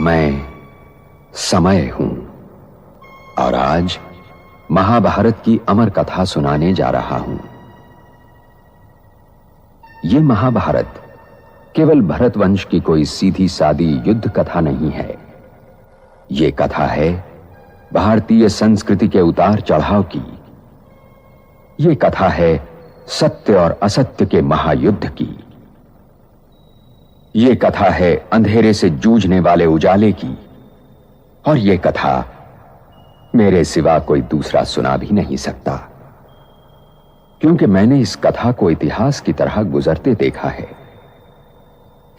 मैं समय हूं और आज महाभारत की अमर कथा सुनाने जा रहा हूं। यह महाभारत केवल भरत वंश की कोई सीधी सादी युद्ध कथा नहीं है। यह कथा है भारतीय संस्कृति के उतार चढ़ाव की। यह कथा है सत्य और असत्य के महायुद्ध की। यह कथा है अंधेरे से जूझने वाले उजाले की। और यह कथा मेरे सिवा कोई दूसरा सुना भी नहीं सकता, क्योंकि मैंने इस कथा को इतिहास की तरह गुजरते देखा है।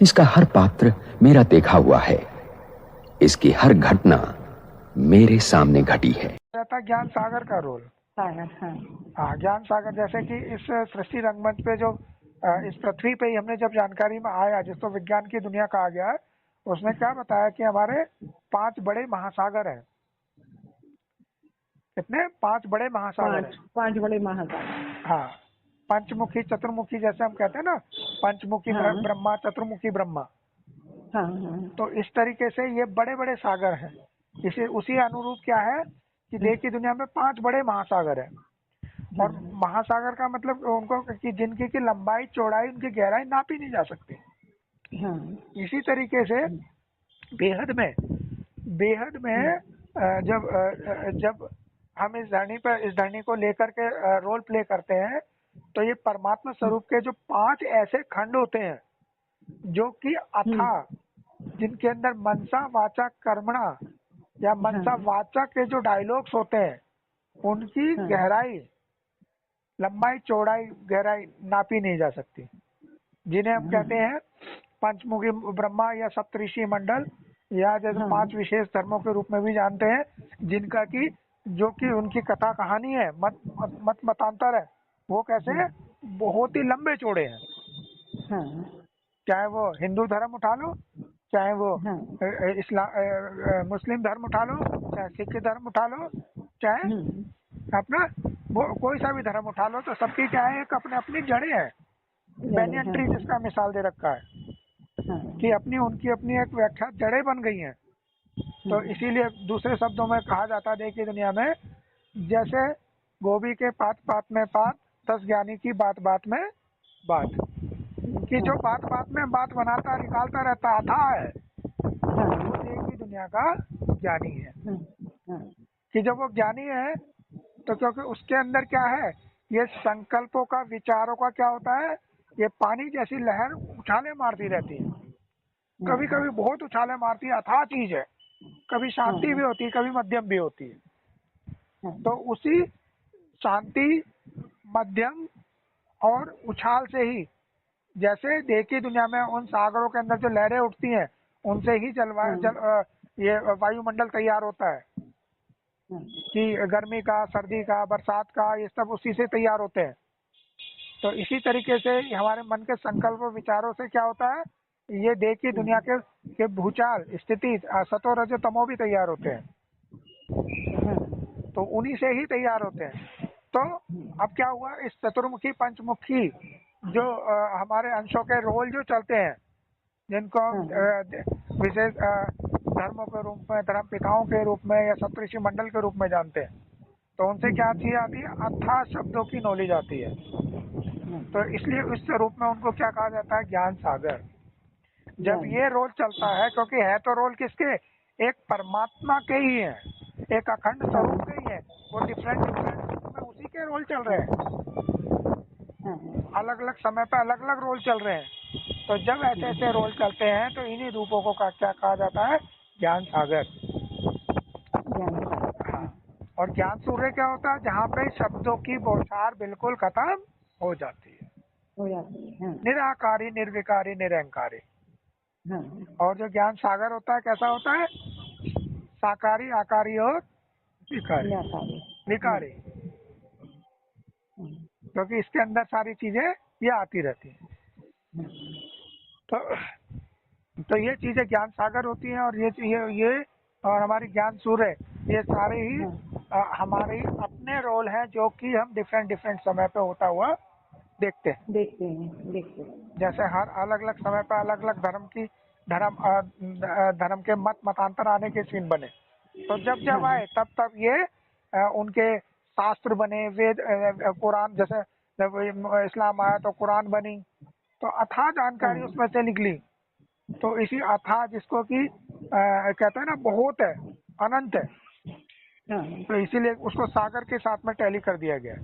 इसका हर पात्र मेरा देखा हुआ है। इसकी हर घटना मेरे सामने घटी है। रहता ज्ञान सागर का रोल। हाँ, ज्ञान सागर, जैसे कि इस सृष्टि रंगमंच पे जो इस पृथ्वी पे ही हमने जब जानकारी में आया, जिसको विज्ञान की दुनिया कहा गया है, उसने क्या बताया कि हमारे 5 बड़े महासागर हैं। कितने? 5 बड़े महासागर हैं। 5 बड़े महासागर। हाँ, पंचमुखी चतुर्मुखी, जैसे हम कहते हैं ना, पंचमुखी ब्रह्मा, चतुर्मुखी ब्रह्मा। तो इस तरीके से ये बड़े बड़े सागर हैं। इसे उसी अनुरूप क्या है कि देश की दुनिया में 5 बड़े महासागर हैं। और महासागर का मतलब उनको कि जिनकी की लंबाई, चौड़ाई, उनकी गहराई नापी नहीं जा सकती। इसी तरीके से बेहद में जब हम इस धरनी को लेकर के रोल प्ले करते हैं, तो ये परमात्मा स्वरूप के जो 5 ऐसे खंड होते हैं जो कि अथाह, जिनके अंदर मनसा वाचा कर्मणा या मनसा वाचा के जो डायलॉग्स होते हैं, उनकी गहराई, लंबाई, चौड़ाई, गहराई नापी नहीं जा सकती। जिन्हें हम कहते हैं पंचमुखी ब्रह्मा या सप्तऋषि मंडल, या जैसे 5 विशेष धर्मों के रूप में भी जानते हैं, जिनका की जो कि उनकी कथा कहानी है, मतांतर है, वो कैसे है, बहुत ही लंबे चौड़े हैं। चाहे वो हिंदू धर्म उठा लो, चाहे वो मुस्लिम धर्म उठा लो, चाहे सिख धर्म उठा लो, चाहे अपना वो कोई सा भी धर्म उठा लो, तो सबकी क्या है, एक अपने अपनी जड़ें हैं। बैनियन ट्री जिसका मिसाल दे रखा है कि उनकी अपनी एक व्याख्या जड़ें बन गई हैं। तो इसीलिए दूसरे शब्दों में कहा जाता है देखिए दुनिया में, जैसे गोभी के पात पात में पात, 10 ज्ञानी की बात बात में बात, कि जो बात बात में बात बनाता निकालता रहता अथाह है, वो देखिए दुनिया का ज्ञानी है। कि जब वो ज्ञानी है तो क्योंकि उसके अंदर क्या है, ये संकल्पों का, विचारों का क्या होता है, ये पानी जैसी लहर उछाले मारती रहती है। कभी कभी बहुत उछाले मारती है, अथाह चीज है। कभी शांति भी होती है, कभी मध्यम भी होती है। तो उसी शांति, मध्यम और उछाल से ही, जैसे देखी दुनिया में उन सागरों के अंदर जो लहरें उठती हैं, उनसे ही ये वायुमंडल तैयार होता है। कि गर्मी का, सर्दी का, बरसात का, ये सब उसी से तैयार होते हैं। तो इसी तरीके से हमारे मन के संकल्प और विचारों से क्या होता है, ये देखी दुनिया के भूचाल, स्थिति, सतो रजो तमो भी तैयार होते हैं। तो उन्हीं से ही तैयार होते हैं। तो अब क्या हुआ, इस चतुर्मुखी पंचमुखी जो हमारे अंशों के रोल जो चलते हैं, जिनको विशेष धर्मों के रूप में, धर्म पिताओं के रूप में या सप्तऋषि मंडल के रूप में जानते हैं, तो उनसे क्या चीज आती है, अथाह शब्दों की नॉलेज आती है। तो इसलिए उस रूप में उनको क्या कहा जाता है, ज्ञान सागर। जब ये रोल चलता है, क्योंकि है तो रोल किसके, एक परमात्मा के ही है, एक अखंड स्वरूप के ही है, वो डिफरेंट रूप में उसी के रोल चल रहे हैं। अलग अलग समय पे अलग अलग रोल चल रहे हैं। तो जब ऐसे ऐसे रोल चलते हैं, तो इन्हीं रूपों को क्या कहा जाता है, ज्ञान सागर। हाँ, और ज्ञान सूर्य क्या होता है, जहाँ पे शब्दों की बौछार बिल्कुल खत्म हो जाती है। निराकारी, निर्विकारी, निरंकारी। और जो ज्ञान सागर होता है, कैसा होता है, साकारी, आकारी और विकारी। क्योंकि इसके अंदर सारी चीजें ये आती रहती हैं। तो ये चीजें ज्ञान सागर होती हैं। और ये और हमारी ज्ञान सूर्य, ये सारे ही हमारे अपने रोल हैं, जो कि हम डिफरेंट समय पे होता हुआ देखते हैं। देखते हैं। जैसे हर अलग अलग समय पे अलग अलग धर्म की धर्म के मतांतर आने के सीन बने। तो जब हाँ। आए तब ये उनके शास्त्र बने, वेद, कुरान, जैसे जब इस्लाम आया तो कुरान बनी, तो अथाह जानकारी हाँ। उसमें से निकली। तो इसी अथाह, जिसको कि कहते हैं ना बहुत है, अनंत है, हाँ। तो इसीलिए उसको सागर के साथ में टैली कर दिया गया,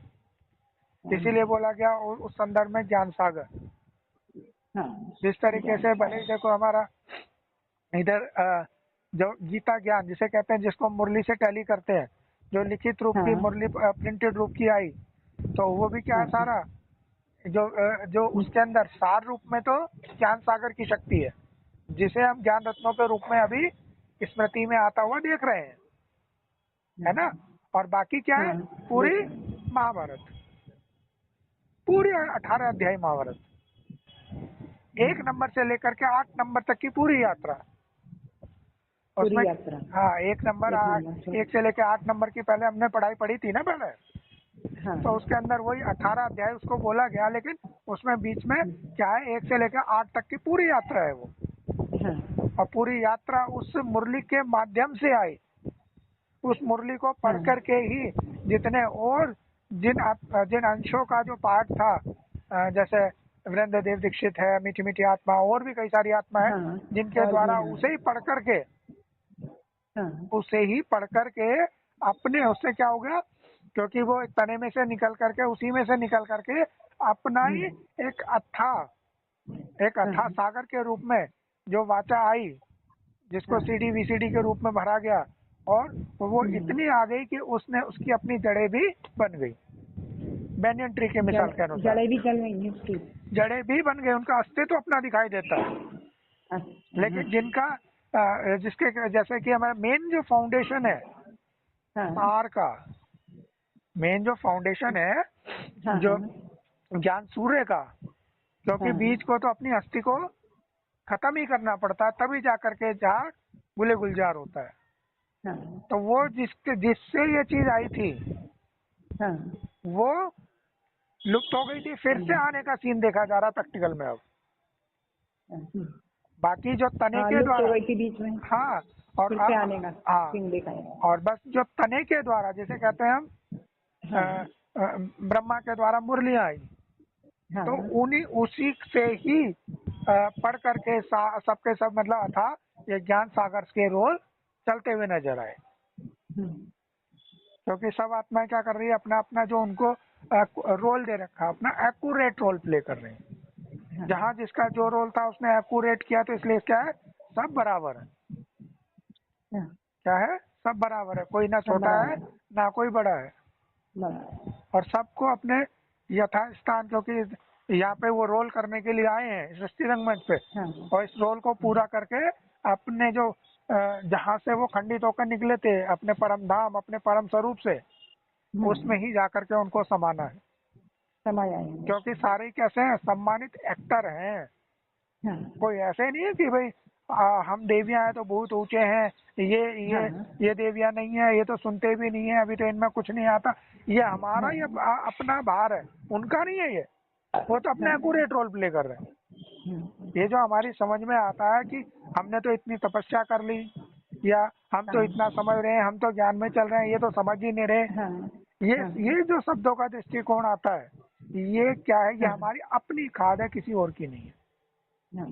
इसीलिए बोला गया उस संदर्भ में ज्ञान सागर। हाँ। जिस तरीके से भले ही देखो हमारा इधर जो गीता ज्ञान जिसे कहते हैं, जिसको हम मुरली से टैली करते हैं, जो लिखित रूप की हाँ। मुरली प्रिंटेड रूप की आई, तो वो भी क्या है, हाँ। सारा जो उसके अंदर सार रूप में तो ज्ञान सागर की शक्ति है, जिसे हम ज्ञान रत्नों के रूप में अभी स्मृति में आता हुआ देख रहे हैं, है ना। और बाकी क्या है, हाँ। पूरी महाभारत, पूरी 18 अध्याय महाभारत, 1 नंबर से लेकर के 8 नंबर तक की पूरी यात्रा उसमें। पूरी यात्रा। हाँ, 1 नंबर, 1 से लेकर 8 नंबर की पहले हमने पढ़ाई पढ़ी थी ना पहले। हाँ। तो उसके अंदर वही 18 अध्याय उसको बोला गया, लेकिन उसमें बीच में क्या है, 1 से लेकर 8 तक की पूरी यात्रा है वो। हाँ। और पूरी यात्रा उस मुरली के माध्यम से आई, उस मुरली को पढ़ हाँ। करके ही जितने और जिन अंशों का जो पाठ था, जैसे वीरेंद्र देव दीक्षित है, मीठी मीठी आत्मा, और भी कई सारी आत्मा है, हाँ। जिनके और द्वारा भी, हाँ। उसे ही पढ़ करके, हाँ। उसे ही पढ़ करके अपने, उससे क्या हो गया, क्योंकि वो एक तने में से निकल करके, उसी में से निकल करके अपना ही एक अथाह सागर के रूप में जो वाचा आई, जिसको सीडी वीसीडी के रूप में भरा गया, और वो इतनी आ गई कि उसने उसकी अपनी जड़ें भी बन गई। बैनियन ट्री के मिसाल के अनुसार जड़ें भी चल गई उसकी, जड़ें भी बन गई, उनका अस्तित्व अपना दिखाई देता है। अच्छा। लेकिन जिनका जिसके जैसे कि हमारा मेन जो फाउंडेशन है हाँ। सार का, मेन जो फाउंडेशन है, हाँ। जो ज्ञान सूर्य का, क्योंकि हाँ। बीज को तो अपनी अस्थि को खत्म ही करना पड़ता है, तभी जाकर के झाड़ गुले गुलजार होता है। हाँ। तो वो जिससे ये चीज आई थी, हाँ। वो लुप्त हो गई थी, फिर से आने का सीन देखा जा रहा है प्रैक्टिकल में अब। बाकी जो तने हाँ, के लुप्त हो द्वारा, गई थी बीच में, हाँ, और फिर से आने का हाँ, सीन देखा है। और बस जो तने के द्वारा, जिसे कहते हैं हम, हाँ। ब्रह्मा के द्वारा मुरलियां आई, हाँ। तो उन्हीं उसी से ही पढ़ करके सबके सब मतलब था ये ज्ञान सागर के रोल चलते हुए नजर आए। क्योंकि सब आत्माएं क्या कर रही है, अपना अपना जो उनको रोल दे रखा, अपना एक्यूरेट रोल प्ले कर रहे हैं। जहाँ जिसका जो रोल था उसने एक्यूरेट किया, तो इसलिए क्या है, सब बराबर है। क्या है, सब बराबर है, कोई ना छोटा है ना कोई बड़ा है, और सबको अपने यथास्थान, क्योंकि यहाँ पे वो रोल करने के लिए आए हैं सृष्टि रंगमंच पे, और इस रोल को पूरा करके अपने जो जहाँ से वो खंडित होकर निकले थे, अपने परम धाम, अपने परम स्वरूप से, उसमें ही जाकर के उनको समाना है। क्योंकि सारे कैसे हैं, सम्मानित एक्टर हैं, कोई ऐसे नहीं है कि भाई हम देवियां हैं तो बहुत ऊंचे हैं, ये देवियां नहीं है, ये तो सुनते भी नहीं है, अभी तो इनमें कुछ नहीं आता, ये हमारा ये अपना भार है, उनका नहीं है ये, वो तो अपने एक्यूरेट रोल प्ले कर रहे हैं। ये जो हमारी समझ में आता है कि हमने तो इतनी तपस्या कर ली, या हम तो इतना समझ रहे हैं, हम तो ज्ञान में चल रहे हैं, ये तो समझ ही नहीं रहे, ये जो शब्दों का दृष्टिकोण आता है, ये क्या है, ये हमारी अपनी खाद है, किसी और की नहीं है।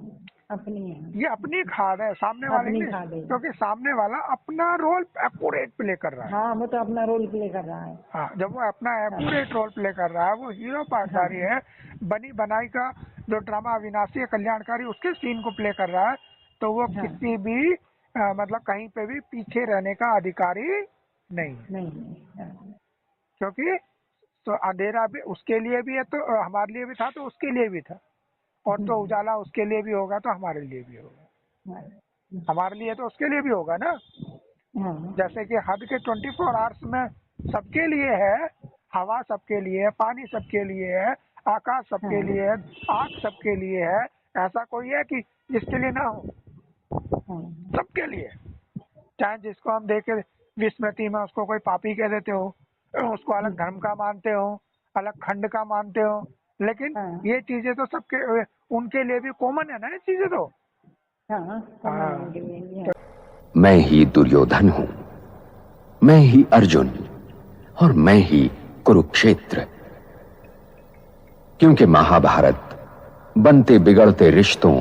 अपनी है, ये अपनी खाद है, सामने वाले की, क्योंकि सामने वाला अपना रोल एक्यूरेट प्ले कर रहा है। हाँ, वो तो अपना रोल प्ले कर रहा है। हाँ, जब वो अपना एक्यूरेट रोल प्ले कर रहा है, वो हीरो पार्टदारी है, बनी बनाई का जो ड्रामा अविनाशी कल्याणकारी, उसके सीन को प्ले कर रहा है, तो वो किसी भी मतलब कहीं पे भी पीछे रहने का अधिकारी नहीं है। क्योंकि तो अंधेरा भी उसके लिए भी है, तो हमारे लिए भी था, तो उसके लिए भी था, और तो उजाला उसके लिए भी होगा, तो हमारे लिए भी होगा, हमारे लिए तो उसके लिए भी होगा ना। जैसे कि हद के 24 आवर्स में सबके लिए है, हवा सबके लिए है, पानी सबके लिए है, आकाश सबके लिए है, आग सबके लिए है, ऐसा कोई है कि जिसके लिए ना हो, सबके लिए। चाहे जिसको हम देखे विस्मृति में उसको कोई पापी कह देते हो, उसको अलग धर्म का मानते हो, अलग खंड का मानते हो, लेकिन ये चीजें तो सबके, उनके लिए भी कॉमन है ना, ये चीजें तो हाँ कमाएंगे भी, हाँ। मैं ही दुर्योधन हूं, मैं ही अर्जुन और मैं ही कुरुक्षेत्र। क्योंकि महाभारत बनते बिगड़ते रिश्तों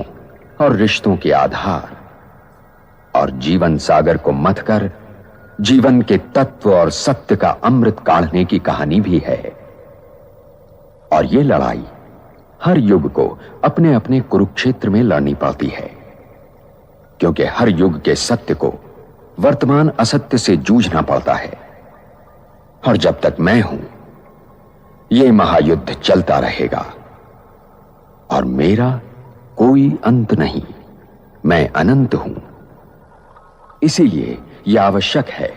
और रिश्तों के आधार और जीवन सागर को मथ कर जीवन के तत्व और सत्य का अमृत काढ़ने की कहानी भी है। और ये लड़ाई हर युग को अपने अपने कुरुक्षेत्र में लड़नी पड़ती है, क्योंकि हर युग के सत्य को वर्तमान असत्य से जूझना पड़ता है। और जब तक मैं हूं, ये महायुद्ध चलता रहेगा और मेरा कोई अंत नहीं, मैं अनंत हूं। इसीलिए यह आवश्यक है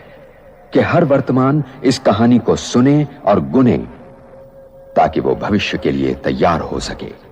कि हर वर्तमान इस कहानी को सुने और गुने, ताकि वो भविष्य के लिए तैयार हो सके।